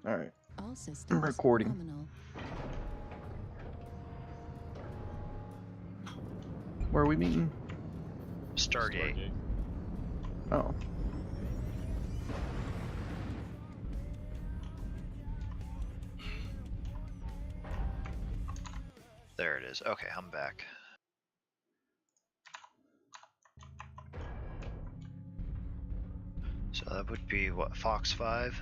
All right. All systems Recording. nominal. Where are we meeting? Stargate. Oh. There it is. Okay, I'm back. So that would be what, Fox 5?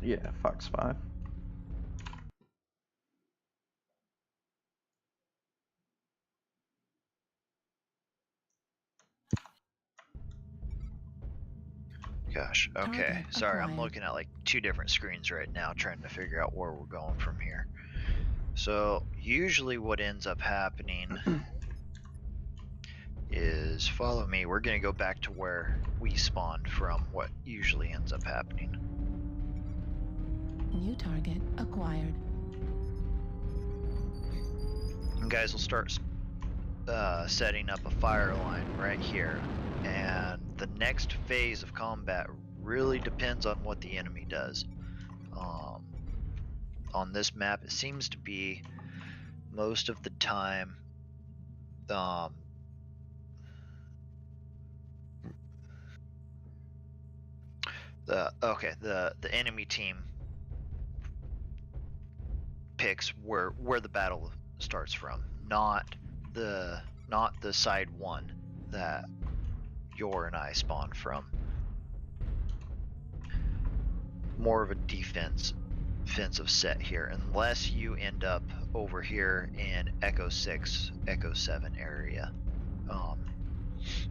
Yeah, Fox 5. Gosh, okay. Target Sorry, I'm acquired. looking at like 2 different screens right now trying to figure out where we're going from here. So, usually what ends up happening is, follow me, we're going to go back to where we spawned from, what usually ends up happening. New target acquired. You guys will start setting up a fire line right here, and the next phase of combat really depends on what the enemy does. On this map, it seems to be most of the time the enemy team picks where the battle starts from, not the side one that Yor and I spawned from. More of a defensive set here, unless you end up over here in Echo 6, Echo 7 area.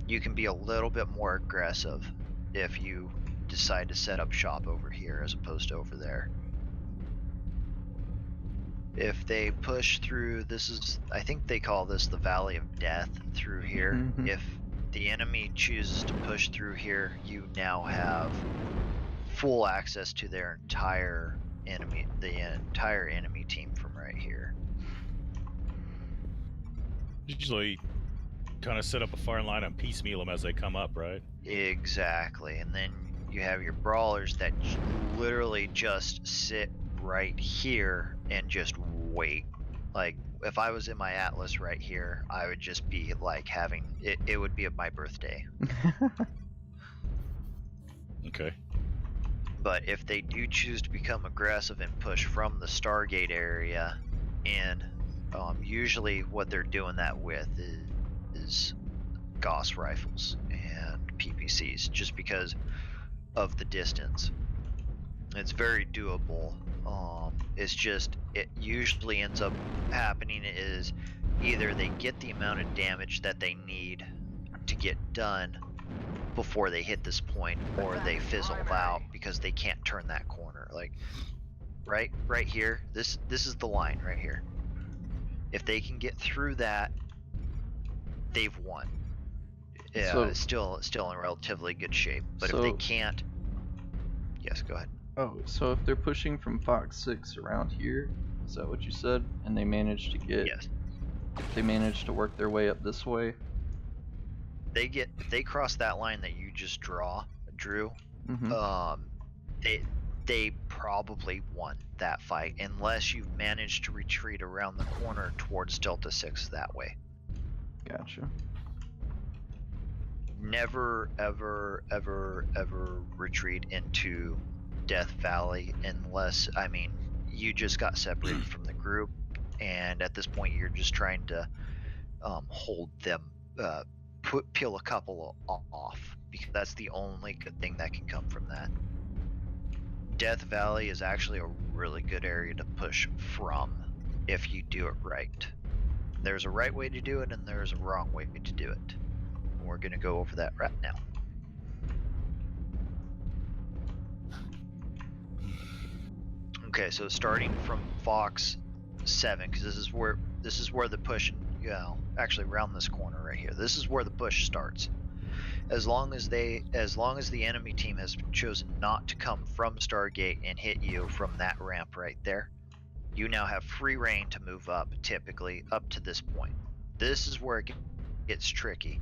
You can be a little bit more aggressive if you decide to set up shop over here as opposed to over there. If they push through, this is, I think they call this the Valley of Death through here. Mhm. If the enemy chooses to push through here, you now have full access to their entire enemy team from right here. Usually kind of set up a fire line and piecemeal them as they come up, right? Exactly. And then you have your brawlers that literally just sit right here and just wait. Like, if I was in my Atlas right here, I would just be like having it would be my birthday. Okay. But if they do choose to become aggressive and push from the Stargate area, and usually what they're doing that with is Gauss rifles and PPCs, just because of the distance. It's very doable. It's just, it usually ends up happening is either they get the amount of damage that they need to get done before they hit this point, or they fizzle out because they can't turn that corner. Like right here, this is the line right here. If they can get through that, they've won. Yeah, So- still in relatively good shape. But if So- they can't, yes, go ahead. Oh, so if they're pushing from Fox 6 around here, is that what you said? And they manage to get... Yes. They manage to work their way up this way? If they cross that line that you just drew, Mm-hmm. They probably won that fight, unless you've managed to retreat around the corner towards Delta 6 that way. Gotcha. Never, ever, ever, ever retreat into Death Valley unless, I mean, you just got separated from the group, and at this point you're just trying to hold them, peel a couple off, because that's the only good thing that can come from that. Death Valley is actually a really good area to push from if you do it right. There's a right way to do it and there's a wrong way to do it. We're going to go over that right now. Okay, so starting from Fox 7, because this is where the push, actually around this corner right here. This is where the push starts. As long as the enemy team has chosen not to come from Stargate and hit you from that ramp right there, you now have free reign to move up, typically up to this point. This is where it gets tricky,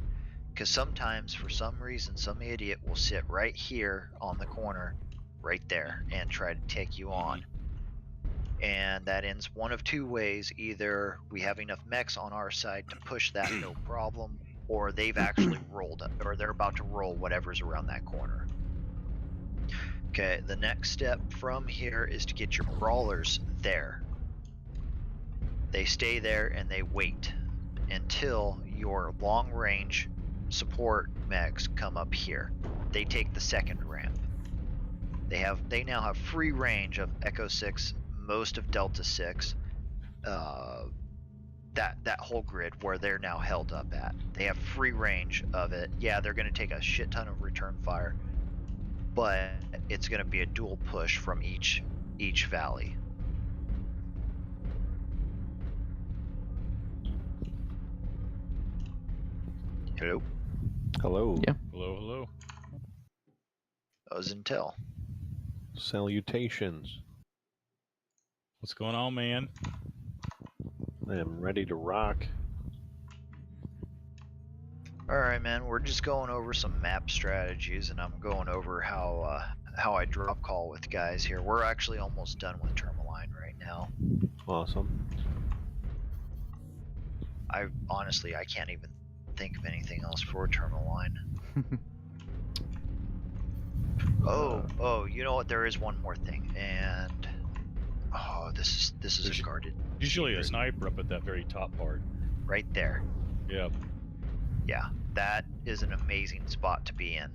Because sometimes, for some reason, some idiot will sit right here on the corner, right there, and try to take you on. And that ends one of two ways. Either we have enough mechs on our side to push that no problem, or they've actually rolled up, or they're about to roll whatever's around that corner. Okay, the next step from here is to get your brawlers there. They stay there and they wait until your long range support mechs come up here. They take the second ramp. They now have free range of Echo 6, most of Delta 6, that whole grid where they're now held up at. They have free range of it. Yeah, they're going to take a shit ton of return fire, but it's going to be a dual push from each valley. Hello? Hello. Yeah. Hello, hello. That was Intel. Salutations. What's going on, man? I am ready to rock. Alright, man, we're just going over some map strategies, and I'm going over how I drop call with guys here. We're actually almost done with Tourmaline right now. Awesome. I can't even think of anything else for Tourmaline. Oh, you know what? There is one more thing, and this is a guarded. Usually a secret. sniper up at that very top part. Right there. Yep. Yeah, that is an amazing spot to be in.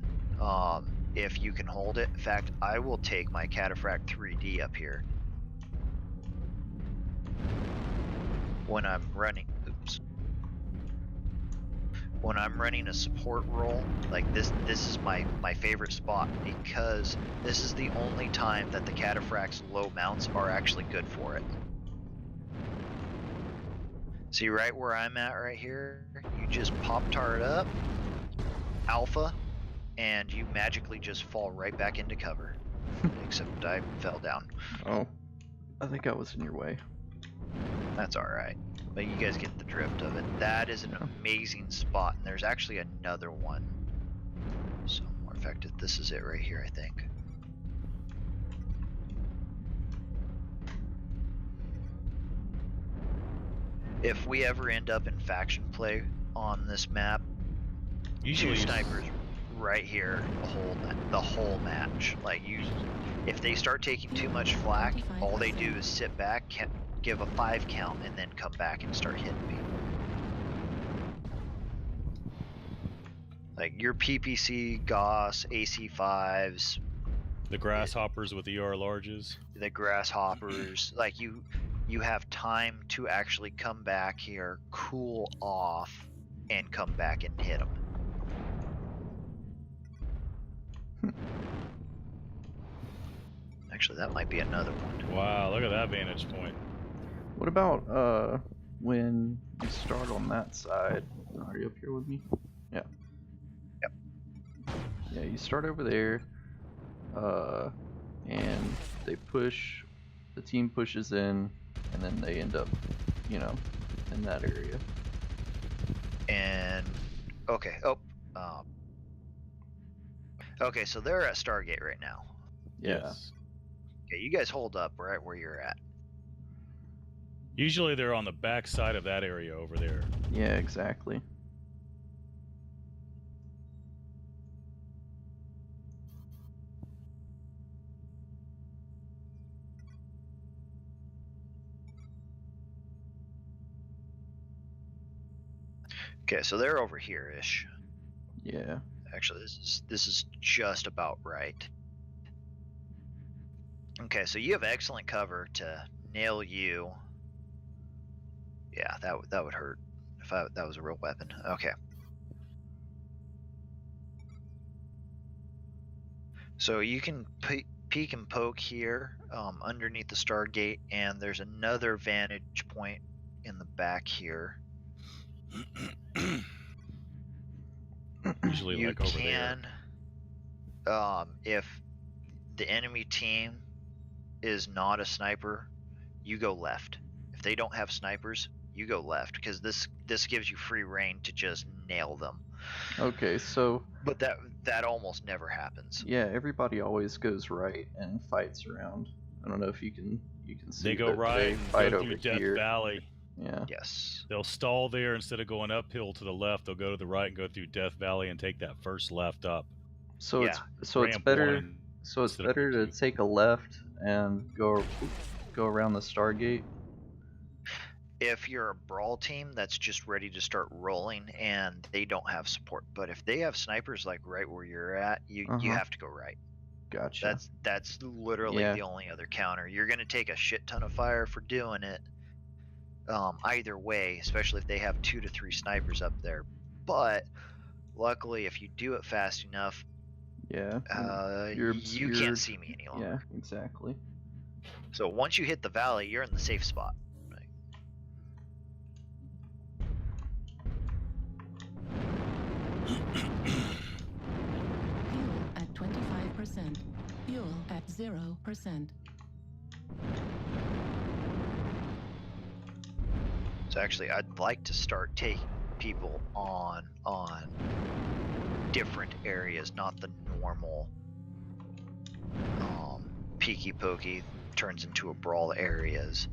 If you can hold it. In fact, I will take my Cataphract 3D up here when I'm running. Oops. When I'm running a support role, like this is my favorite spot, because this is the only time that the Cataphract's low mounts are actually good for it. See right where I'm at right here, you just pop-tar it up, alpha, and you magically just fall right back into cover. Except I fell down. Oh, I think I was in your way. That's alright. But you guys get the drift of it. That is an amazing spot, and there's actually another one somewhere. In fact, this is it right here, I think. If we ever end up in faction play on this map, Usually two snipers right here the whole match. Like, if they start taking too much flak, all they do is sit back, give a 5 count, and then come back and start hitting people. Like your PPC, Goss, AC5s, the grasshoppers with ER larges. the grasshoppers, like you have time to actually come back here, cool off, and come back and hit them. Actually, that might be another one. Wow, look at that vantage point. What about when you start on that side? Are you up here with me? Yeah. Yep. Yeah, you start over there, and they push. The team pushes in, and then they end up, in that area. And okay, okay, so they're at Stargate right now. Yeah. Yes. Okay, you guys hold up right where you're at. Usually they're on the back side of that area over there. Yeah, exactly. Okay, so they're over here-ish. Yeah. Actually, this is just about right. Okay, so you have excellent cover to nail you. Yeah, that would hurt if that was a real weapon. Okay. So you can peek and poke here underneath the Stargate, and there's another vantage point in the back here. Usually You like over can, if the enemy team is not a sniper, you go left. If they don't have snipers, you go left, because this gives you free reign to just nail them. Okay, so But that almost never happens. yeah, everybody always goes right and fights around. I don't know if you can see, They go but right they and fight go over through Death here. Valley. Yeah. Yes. They'll stall there instead of going uphill to the left. They'll go to the right and go through Death Valley and take that first left up. So Yeah. it's Ramp better. one So it's instead of better to two. take a left and go around the Stargate. If you're a brawl team that's just ready to start rolling and they don't have support, but if they have snipers like right where you're at, you have to go right. Gotcha. That's literally Yeah. the only other counter. You're gonna take a shit ton of fire for doing it. Either way, especially if they have 2 to 3 snipers up there. But luckily, if you do it fast enough, Yeah. you obscured. can't see me any longer. Yeah, exactly. So once you hit the valley, you're in the safe spot. Fuel at 25%. Fuel at 0%. So actually, I'd like to start taking people on different areas, not the normal peeky pokey turns into a brawl areas.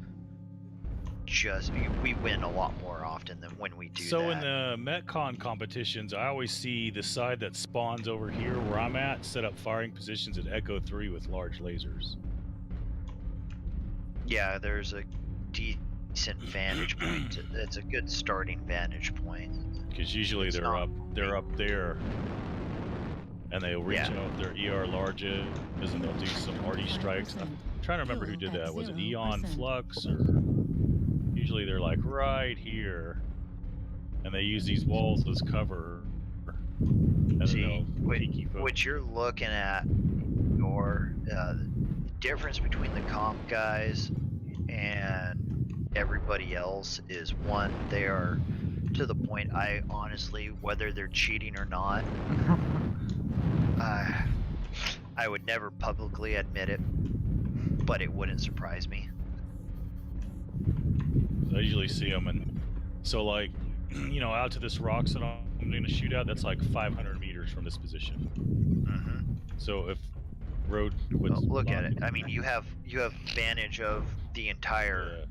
Just we win a lot more often than when we do So that. in the Metcon competitions, I always see the side that spawns over here where I'm at set up firing positions at Echo 3 with large lasers. Yeah, there's a decent vantage point. It's a good starting vantage point. Because usually It's they're not- up there, and they'll reach Yeah. out their ER larges, and they'll do some arty strikes. I'm trying to remember who did that. Was it Eon 0%. Flux, or usually they're like right here, and they use these walls as cover. And See, then they'll peeky poke. what you're looking at, your the difference between the comp guys and everybody else is one, they are to the point I honestly, whether they're cheating or not, I would never publicly admit it, but it wouldn't surprise me. I usually see them, and so like, out to this rocks that I'm going to shoot at, that's like 500 meters from this position. Mm-hmm. So if road, Look at it. I mean, you have advantage of the entire yeah.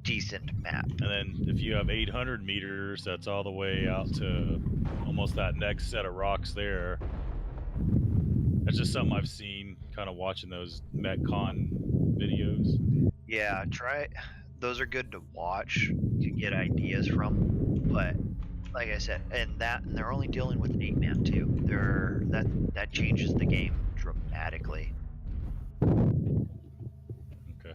decent map. And then if you have 800 meters, that's all the way out to almost that next set of rocks there. That's just something I've seen kind of watching those Metcon videos. Yeah, try. Those are good to watch to get ideas from, but like I said, and they're only dealing with an 8-man too. That changes the game dramatically. Okay.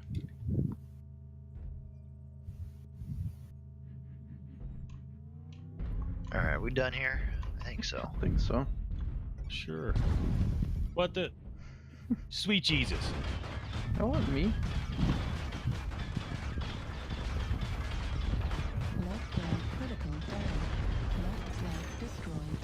All right, we done here? I think so. I think so. Sure. What the? Sweet Jesus. That wasn't me. Left flag critical damage. Left flag destroyed.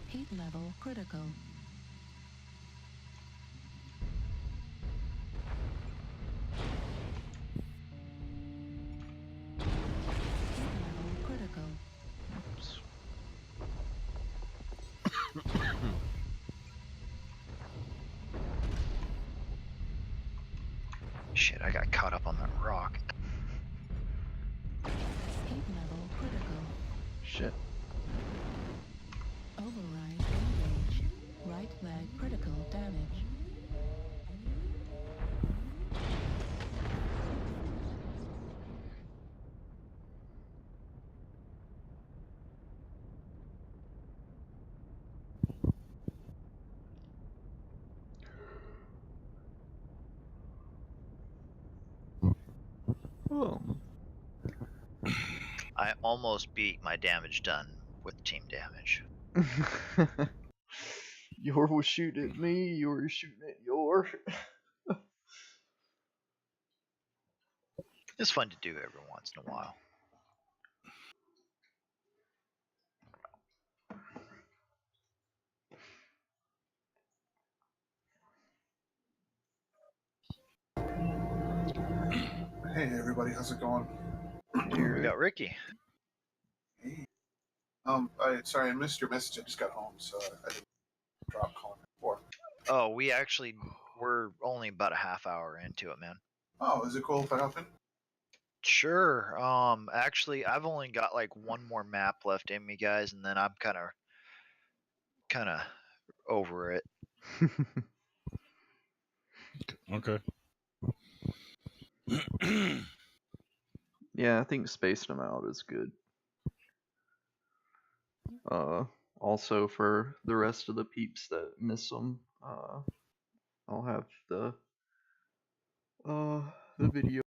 Heat level critical. Heat level critical. Oops. Shit, I got caught up on that rock. Heat level critical. Shit. Override engaged. Right flag critical damage. Oh. I almost beat my damage done with team damage. Yor was shooting at me. You were shooting at Yor. It's fun to do every once in a while. Hey everybody, how's it going? We got Ricky. Hey. Sorry I missed your message. I just got home, so I didn't drop calling before. Oh, we're only about a half hour into it, man. Oh, is it cool if I hop in? Sure. Actually, I've only got like one more map left in me, guys, and then I'm kind of over it. Okay. Yeah, I think spacing them out is good. Also for the rest of the peeps that miss them, I'll have the video